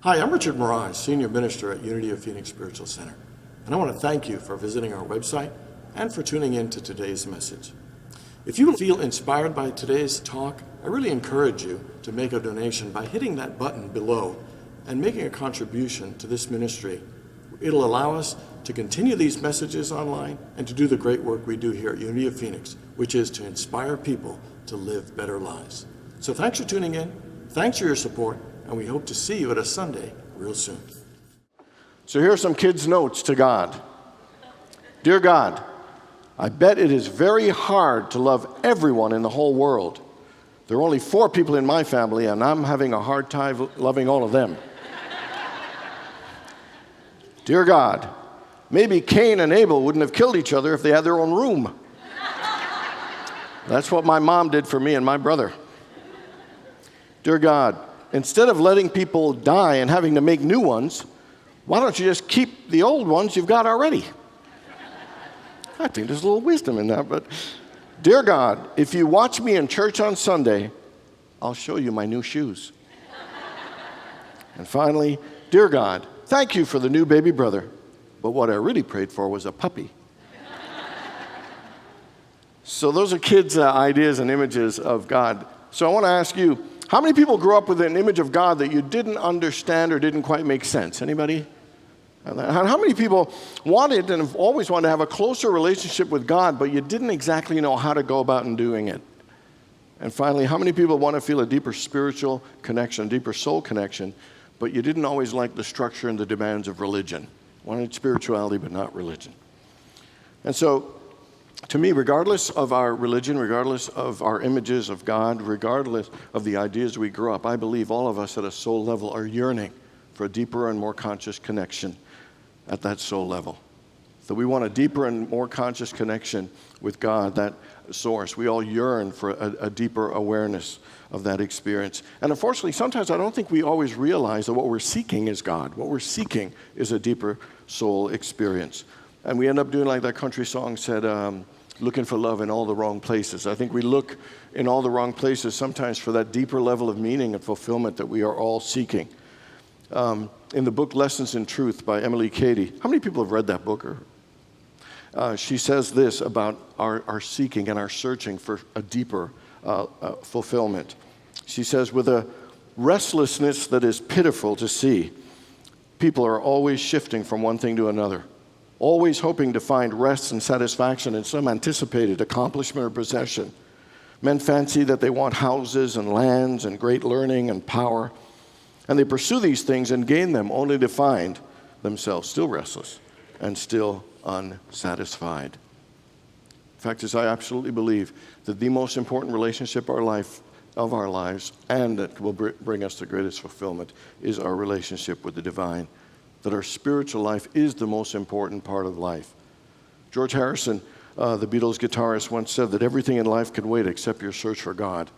Hi, I'm Richard Maraj, Senior Minister at Unity of Phoenix Spiritual Center, and I want to thank you for visiting our website and for tuning in to today's message. If you feel inspired by today's talk, I really encourage you to make a donation by hitting that button below and making a contribution to this ministry. It'll allow us to continue these messages online and to do the great work we do here at Unity of Phoenix, which is to inspire people to live better lives. So thanks for tuning in, thanks for your support, and we hope to see you at a Sunday real soon. So here are some kids' notes to God. Dear God, I bet it is very hard to love everyone in the whole world. There are only 4 people in my family, and I'm having a hard time loving all of them. Dear God, maybe Cain and Abel wouldn't have killed each other if they had their own room. That's what my mom did for me and my brother. Dear God, instead of letting people die and having to make new ones, why don't you just keep the old ones you've got already? I think there's a little wisdom in that, but dear God, if you watch me in church on Sunday, I'll show you my new shoes. And finally, dear God, thank you for the new baby brother, but what I really prayed for was a puppy. So those are kids' ideas and images of God. So I want to ask you, how many people grew up with an image of God that you didn't understand or didn't quite make sense? Anybody? How many people wanted and have always wanted to have a closer relationship with God, but you didn't exactly know how to go about in doing it? And finally, how many people want to feel a deeper spiritual connection, a deeper soul connection, but you didn't always like the structure and the demands of religion? Wanted spirituality, but not religion. And so, to me, regardless of our religion, regardless of our images of God, regardless of the ideas we grew up, I believe all of us at a soul level are yearning for a deeper and more conscious connection at that soul level. That we want a deeper and more conscious connection with God, that source. We all yearn for a deeper awareness of that experience. And unfortunately, sometimes I don't think we always realize that what we're seeking is God. What we're seeking is a deeper soul experience. And we end up doing like that country song said, looking for love in all the wrong places. I think we look in all the wrong places sometimes for that deeper level of meaning and fulfillment that we are all seeking. In the book Lessons in Truth by Emily Cady, how many people have read that book? She says this about our seeking and our searching for a deeper fulfillment. She says, with a restlessness that is pitiful to see, people are always shifting from one thing to another, always hoping to find rest and satisfaction in some anticipated accomplishment or possession. Men fancy that they want houses and lands and great learning and power, and they pursue these things and gain them only to find themselves still restless and still unsatisfied. Fact is, I absolutely believe that the most important relationship of our lives and that will bring us the greatest fulfillment is our relationship with the divine. That our spiritual life is the most important part of life. George Harrison, the Beatles guitarist, once said that everything in life can wait except your search for God.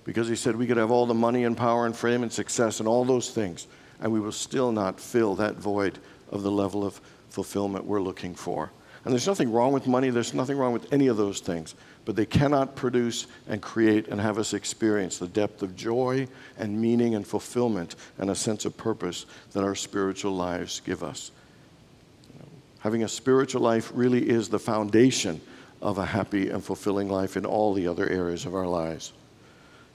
Because he said we could have all the money and power and fame and success and all those things, and we will still not fill that void of the level of fulfillment we're looking for. And there's nothing wrong with money, there's nothing wrong with any of those things, but they cannot produce and create and have us experience the depth of joy and meaning and fulfillment and a sense of purpose that our spiritual lives give us. Having a spiritual life really is the foundation of a happy and fulfilling life in all the other areas of our lives.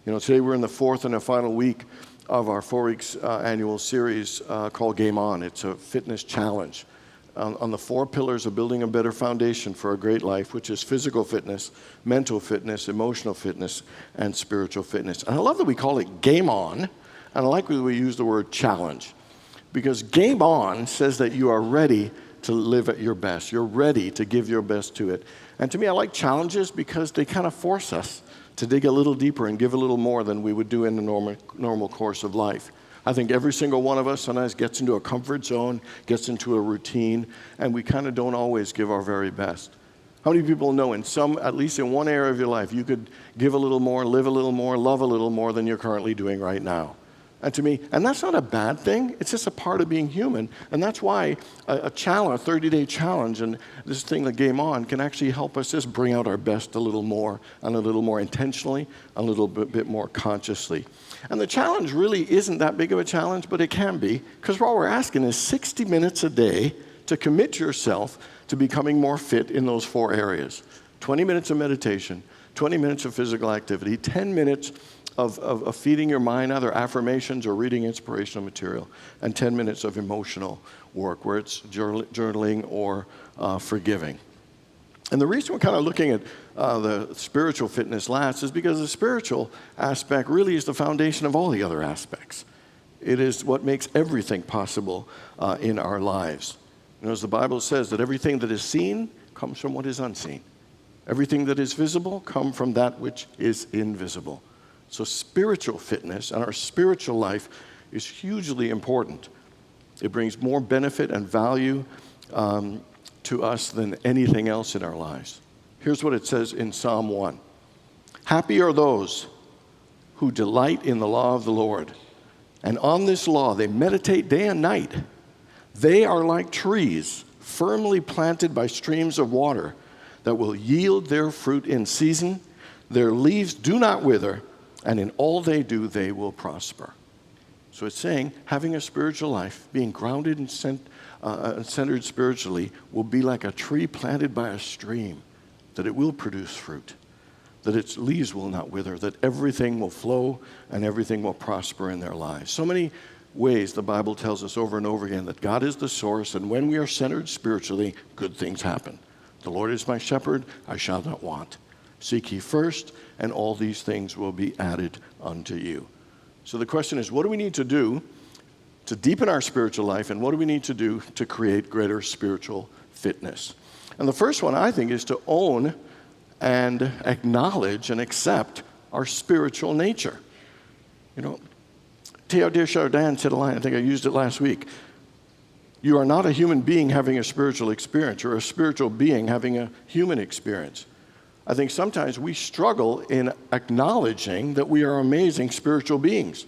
Today we're in the 4th and final week of our 4 weeks annual series called Game On. It's a fitness challenge on the 4 pillars of building a better foundation for a great life, which is physical fitness, mental fitness, emotional fitness, and spiritual fitness. And I love that we call it Game On, and I like that we use the word challenge, because Game On says that you are ready to live at your best. You're ready to give your best to it. And to me, I like challenges because they kind of force us to dig a little deeper and give a little more than we would do in the normal course of life. I think every single one of us sometimes gets into a comfort zone, gets into a routine, and we kind of don't always give our very best. How many people know at least in one area of your life, you could give a little more, live a little more, love a little more than you're currently doing right now? And to me, and that's not a bad thing, it's just a part of being human. And that's why a challenge, a 30-day challenge, and this thing, the Game On, can actually help us just bring out our best a little more, and a little more intentionally, a little bit more consciously. And the challenge really isn't that big of a challenge, but it can be, because all we're asking is 60 minutes a day to commit yourself to becoming more fit in those 4 areas. 20 minutes of meditation, 20 minutes of physical activity, 10 minutes of feeding your mind, either affirmations or reading inspirational material, and 10 minutes of emotional work, where it's journaling or forgiving. And the reason we're kind of looking at the spiritual fitness last is because the spiritual aspect really is the foundation of all the other aspects. It is what makes everything possible in our lives. You know, as the Bible says, that everything that is seen comes from what is unseen. Everything that is visible comes from that which is invisible. So spiritual fitness and our spiritual life is hugely important. It brings more benefit and value to us than anything else in our lives. Here's what it says in Psalm 1. Happy are those who delight in the law of the Lord, and on this law they meditate day and night. They are like trees firmly planted by streams of water that will yield their fruit in season. Their leaves do not wither, and in all they do, they will prosper. So it's saying having a spiritual life, being grounded and centered spiritually, will be like a tree planted by a stream, that it will produce fruit, that its leaves will not wither, that everything will flow and everything will prosper in their lives. So many ways the Bible tells us over and over again that God is the source, and when we are centered spiritually, good things happen. The Lord is my shepherd, I shall not want. Seek ye first, and all these things will be added unto you. So the question is, what do we need to do to deepen our spiritual life, and what do we need to do to create greater spiritual fitness? And the first one, I think, is to own and acknowledge and accept our spiritual nature. You know, Teilhard de Chardin said a line, I think I used it last week. You are not a human being having a spiritual experience. You're a spiritual being having a human experience. I think sometimes we struggle in acknowledging that we are amazing spiritual beings.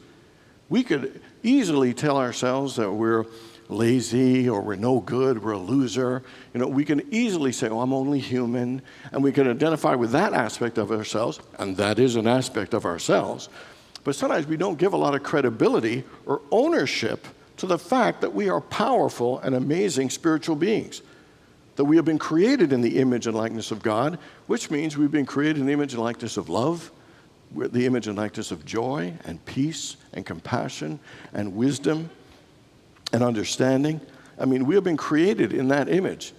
We could easily tell ourselves that we're lazy or we're no good, we're a loser. You know, we can easily say, oh, I'm only human, and we can identify with that aspect of ourselves, and that is an aspect of ourselves. But sometimes we don't give a lot of credibility or ownership to the fact that we are powerful and amazing spiritual beings, that we have been created in the image and likeness of God, which means we've been created in the image and likeness of love, the image and likeness of joy and peace and compassion and wisdom and understanding. I mean, we have been created in that image.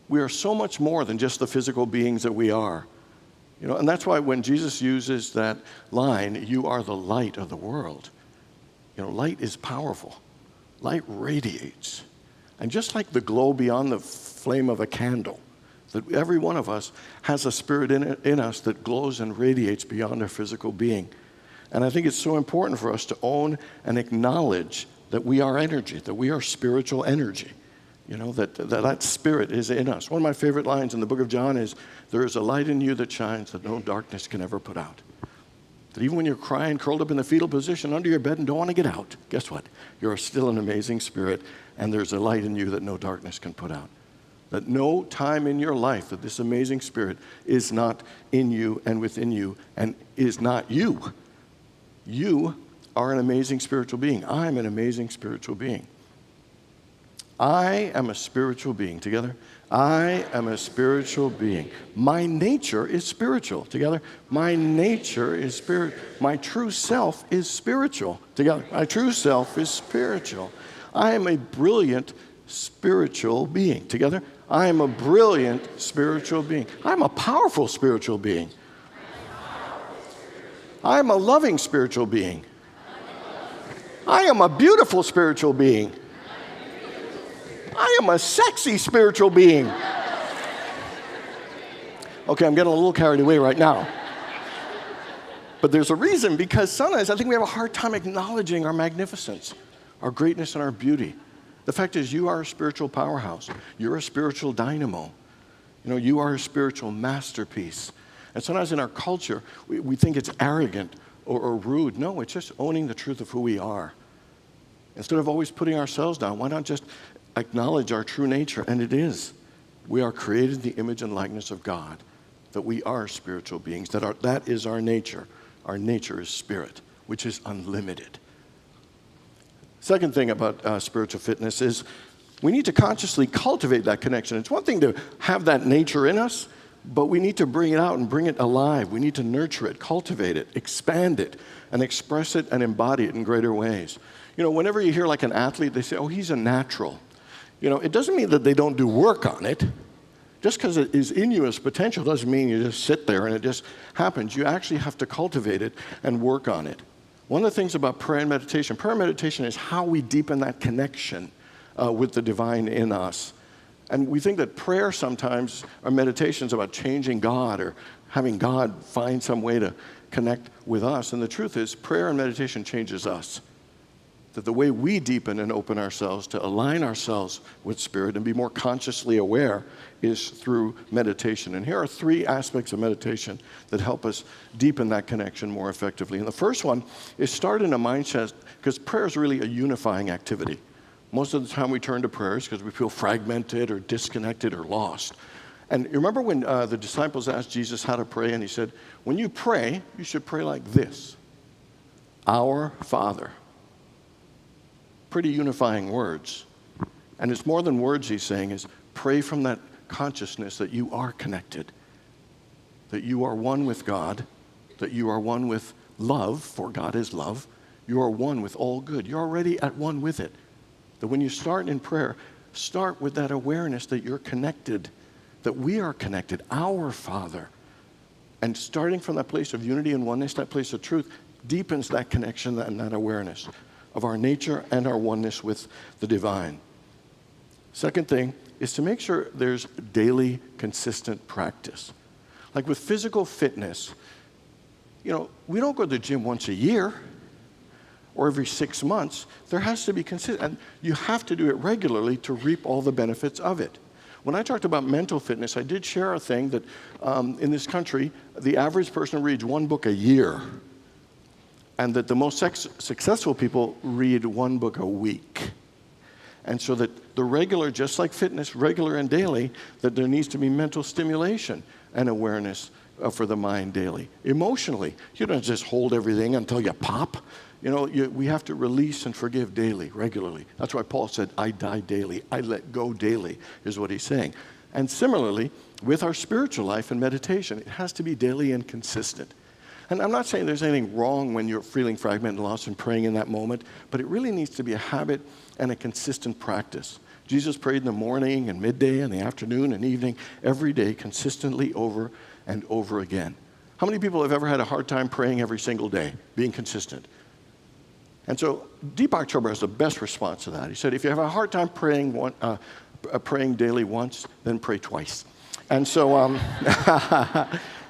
We are so much more than just the physical beings that we are. You know, and that's why when Jesus uses that line, you are the light of the world. You know, light is powerful. Light radiates. And just like the glow beyond the flame of a candle, that every one of us has a spirit in us that glows and radiates beyond our physical being. And I think it's so important for us to own and acknowledge that we are energy, that we are spiritual energy. You know, that spirit is in us. One of my favorite lines in the book of John is, there is a light in you that shines that no darkness can ever put out. That even when you're crying, curled up in the fetal position under your bed and don't want to get out, guess what? You're still an amazing spirit, and there's a light in you that no darkness can put out. That no time in your life that this amazing spirit is not in you and within you and is not you. You are an amazing spiritual being. I'm an amazing spiritual being. I am a spiritual being. Together. I am a spiritual being. My nature is spiritual. Together. My nature is spirit. My true self is spiritual. Together. My true self is spiritual. I am a brilliant spiritual being. Together. I am a brilliant spiritual being. I'm a powerful spiritual being. I am a loving spiritual being. I am a beautiful spiritual being. I am a sexy spiritual being. Okay, I'm getting a little carried away right now. But there's a reason, because sometimes I think we have a hard time acknowledging our magnificence, our greatness, and our beauty. The fact is, you are a spiritual powerhouse. You're a spiritual dynamo. You know, you are a spiritual masterpiece. And sometimes in our culture, we think it's arrogant or rude. No, it's just owning the truth of who we are. Instead of always putting ourselves down, why not just acknowledge our true nature? And it is. We are created in the image and likeness of God, that we are spiritual beings, that is our nature. Our nature is spirit. which is unlimited. Second thing about spiritual fitness is we need to consciously cultivate that connection. It's one thing to have that nature in us, but we need to bring it out and bring it alive. We need to nurture it, cultivate it, expand it, and express it and embody it in greater ways. You know, whenever you hear like an athlete, they say, oh, he's a natural. You know, it doesn't mean that they don't do work on it. Just because it is in you as potential doesn't mean you just sit there and it just happens. You actually have to cultivate it and work on it. One of the things about prayer and meditation is how we deepen that connection with the divine in us. And we think that prayer sometimes, or meditation, is about changing God or having God find some way to connect with us. And the truth is, prayer and meditation changes us. That the way we deepen and open ourselves to align ourselves with Spirit and be more consciously aware is through meditation. And here are 3 aspects of meditation that help us deepen that connection more effectively. And the first one is start in a mindset, because prayer is really a unifying activity. Most of the time we turn to prayers because we feel fragmented or disconnected or lost. And you remember when the disciples asked Jesus how to pray, and he said, when you pray, you should pray like this: Our Father. Pretty unifying words. And it's more than words, he's saying, is pray from that consciousness that you are connected, that you are one with God, that you are one with love, for God is love. You are one with all good. You're already at one with it. That when you start in prayer, start with that awareness that you're connected, that we are connected, our Father. And starting from that place of unity and oneness, that place of truth, deepens that connection and that awareness of our nature and our oneness with the divine. Second thing is to make sure there's daily, consistent practice. Like with physical fitness, you know, we don't go to the gym once a year or every 6 months. There has to be consistent, and you have to do it regularly to reap all the benefits of it. When I talked about mental fitness, I did share a thing that in this country, the average person reads 1 book a year. And that the most successful people read 1 book a week. And so that the regular, just like fitness, regular and daily, that there needs to be mental stimulation and awareness for the mind daily. Emotionally, you don't just hold everything until you pop. You know, we have to release and forgive daily, regularly. That's why Paul said, I die daily. I let go daily, is what he's saying. And similarly, with our spiritual life and meditation, it has to be daily and consistent. And I'm not saying there's anything wrong when you're feeling fragmented and lost and praying in that moment, but it really needs to be a habit and a consistent practice. Jesus prayed in the morning and midday and the afternoon and evening, every day, consistently over and over again. How many people have ever had a hard time praying every single day, being consistent? And so Deepak Chopra has the best response to that. He said, if you have a hard time praying daily once, then pray twice. And so,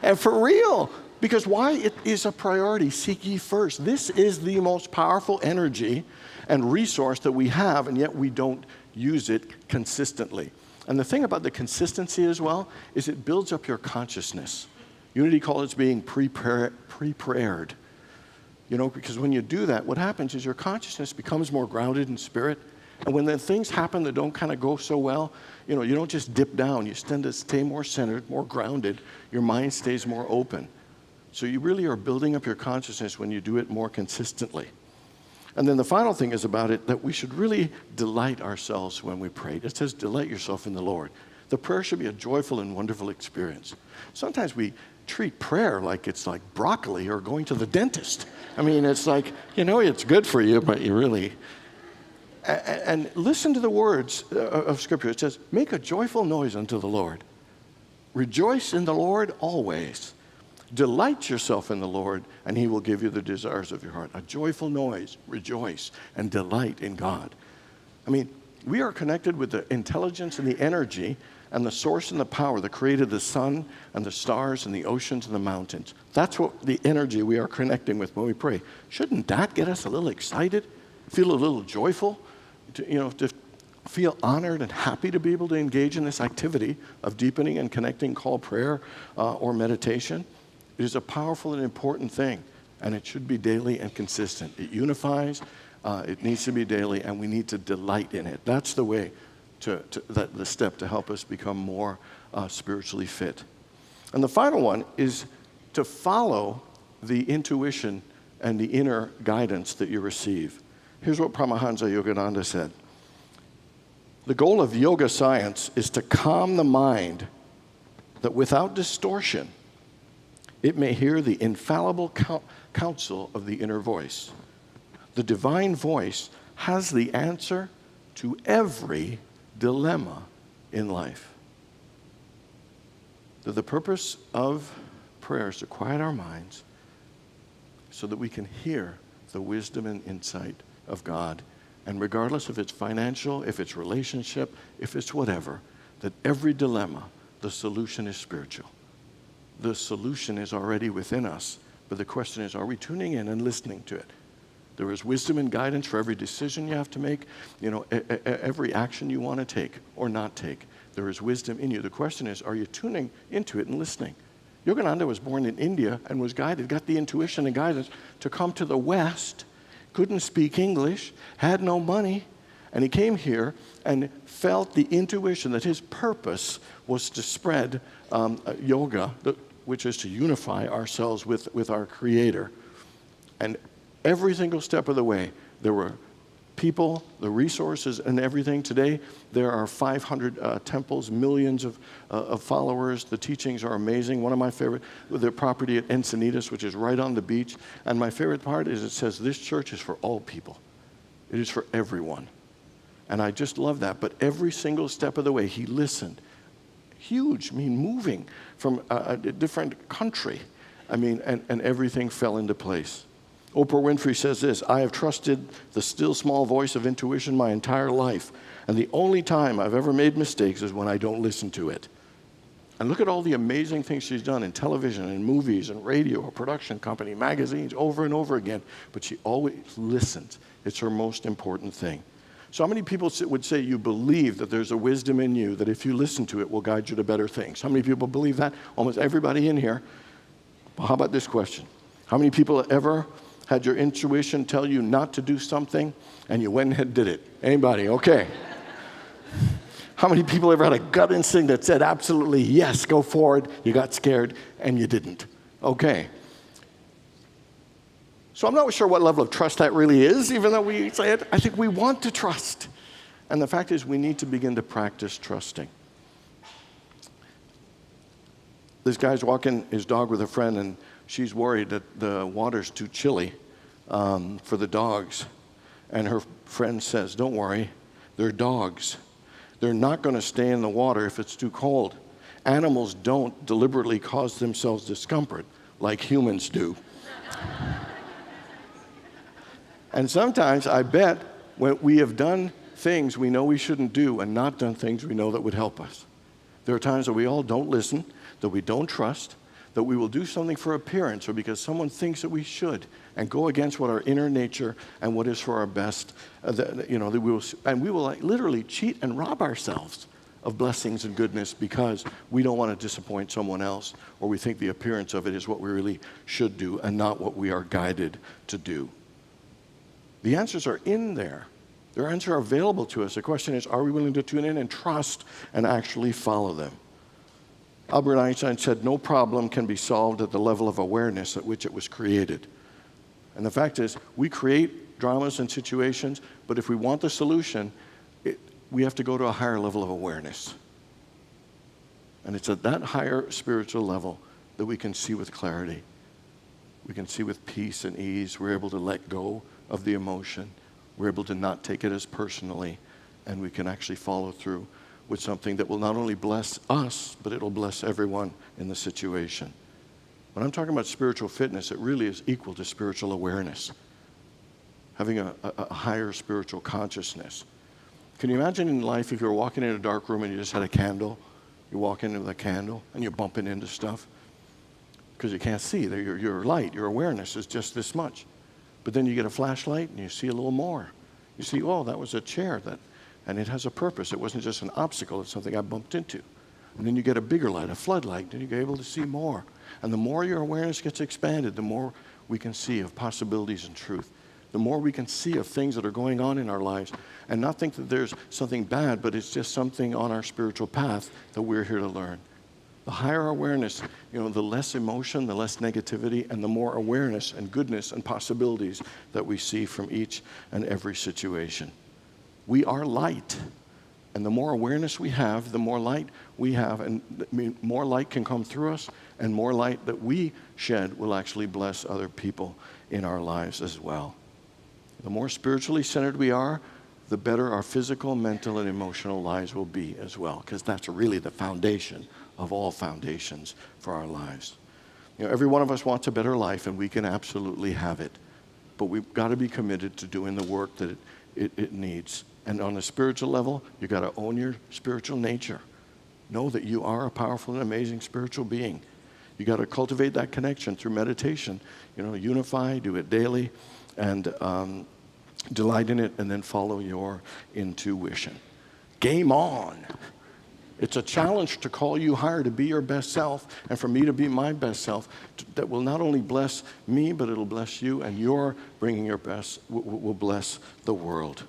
and for real, because why? It is a priority. Seek ye first. This is the most powerful energy and resource that we have, and yet we don't use it consistently. And the thing about the consistency as well is it builds up your consciousness. Unity calls it being prepared. You know, because when you do that, what happens is your consciousness becomes more grounded in spirit. And when then things happen that don't kind of go so well, you know, you don't just dip down. You tend to stay more centered, more grounded. Your mind stays more open. So you really are building up your consciousness when you do it more consistently. And then the final thing is about it that we should really delight ourselves when we pray. It says, delight yourself in the Lord. The prayer should be a joyful and wonderful experience. Sometimes we treat prayer like it's like broccoli or going to the dentist. I mean, it's like, you know, it's good for you, but you really... And listen to the words of Scripture. It says, make a joyful noise unto the Lord. Rejoice in the Lord always. Delight yourself in the Lord, and he will give you the desires of your heart. A joyful noise, rejoice, and delight in God. I mean, we are connected with the intelligence and the energy and the source and the power that created the sun and the stars and the oceans and the mountains. That's what the energy we are connecting with when we pray. Shouldn't that get us a little excited, feel a little joyful, to feel honored and happy to be able to engage in this activity of deepening and connecting called prayer or meditation? It is a powerful and important thing, and it should be daily and consistent. It unifies, it needs to be daily, and we need to delight in it. That's the way, the step to help us become more spiritually fit. And the final one is to follow the intuition and the inner guidance that you receive. Here's what Paramahansa Yogananda said. The goal of yoga science is to calm the mind that without distortion, it may hear the infallible counsel of the inner voice. The divine voice has the answer to every dilemma in life. That the purpose of prayer is to quiet our minds so that we can hear the wisdom and insight of God. And regardless if it's financial, if it's relationship, if it's whatever, that every dilemma, the solution is spiritual. The solution is already within us. But the question is, are we tuning in and listening to it? There is wisdom and guidance for every decision you have to make, every action you want to take or not take. There is wisdom in you. The question is, are you tuning into it and listening? Yogananda was born in India and was guided, got the intuition and guidance to come to the West, couldn't speak English, had no money, and he came here and felt the intuition that his purpose was to spread yoga, which is to unify ourselves with our Creator. And every single step of the way, there were people, the resources, and everything. Today, there are 500 temples, millions of followers. The teachings are amazing. One of my favorite, the property at Encinitas, which is right on the beach. And my favorite part is it says, this church is for all people. It is for everyone. And I just love that. But every single step of the way, he listened. Huge, moving from a different country. And everything fell into place. Oprah Winfrey says this, I have trusted the still small voice of intuition my entire life. And the only time I've ever made mistakes is when I don't listen to it. And look at all the amazing things she's done in television and movies and radio, a production company, magazines, over and over again. But she always listens. It's her most important thing. So how many people would say you believe that there's a wisdom in you that if you listen to it will guide you to better things? How many people believe that? Almost everybody in here. Well, how about this question? How many people ever had your intuition tell you not to do something and you went ahead and did it? Anybody? Okay. How many people ever had a gut instinct that said absolutely yes, go forward, you got scared and you didn't? Okay. So I'm not sure what level of trust that really is, even though we say it. I think we want to trust. And the fact is we need to begin to practice trusting. This guy's walking his dog with a friend and she's worried that the water's too chilly for the dogs. And her friend says, don't worry, they're dogs. They're not going to stay in the water if it's too cold. Animals don't deliberately cause themselves discomfort like humans do. And sometimes I bet when we have done things we know we shouldn't do and not done things we know that would help us. There are times that we all don't listen, that we don't trust, that we will do something for appearance or because someone thinks that we should and go against what our inner nature and what is for our best, we will literally cheat and rob ourselves of blessings and goodness because we don't want to disappoint someone else or we think the appearance of it is what we really should do and not what we are guided to do. The answers are in there. Their answers are available to us. The question is, are we willing to tune in and trust and actually follow them? Albert Einstein said, no problem can be solved at the level of awareness at which it was created. And the fact is, we create dramas and situations, but if we want the solution, we have to go to a higher level of awareness. And it's at that higher spiritual level that we can see with clarity. We can see with peace and ease. We're able to let go of the emotion. We're able to not take it as personally, and we can actually follow through with something that will not only bless us, but it'll bless everyone in the situation. When I'm talking about spiritual fitness, it really is equal to spiritual awareness, having a higher spiritual consciousness. Can you imagine in life if you were walking in a dark room and you just had a candle, you walk in with a candle and you're bumping into stuff because you can't see. Your light, your awareness is just this much. But then you get a flashlight and you see a little more. You see, oh, that was a chair, and it has a purpose. It wasn't just an obstacle, it's something I bumped into. And then you get a bigger light, a floodlight, and you're able to see more. And the more your awareness gets expanded, the more we can see of possibilities and truth. The more we can see of things that are going on in our lives and not think that there's something bad, but it's just something on our spiritual path that we're here to learn. The higher awareness, the less emotion, the less negativity, and the more awareness and goodness and possibilities that we see from each and every situation. We are light. And the more awareness we have, the more light we have, and more light can come through us, and more light that we shed will actually bless other people in our lives as well. The more spiritually centered we are, the better our physical, mental, and emotional lives will be as well, because that's really the foundation of all foundations for our lives. Every one of us wants a better life, and we can absolutely have it. But we've got to be committed to doing the work that it needs. And on a spiritual level, you've got to own your spiritual nature. Know that you are a powerful and amazing spiritual being. You got to cultivate that connection through meditation. Unify, do it daily, and delight in it, and then follow your intuition. Game on. It's a challenge to call you higher, to be your best self, and for me to be my best self, that will not only bless me, but it'll bless you, and your bringing your best will bless the world.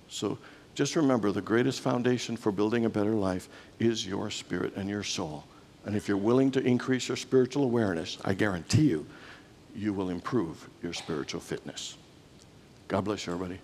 So just remember, the greatest foundation for building a better life is your spirit and your soul. And if you're willing to increase your spiritual awareness, I guarantee you, you will improve your spiritual fitness. God bless you, everybody.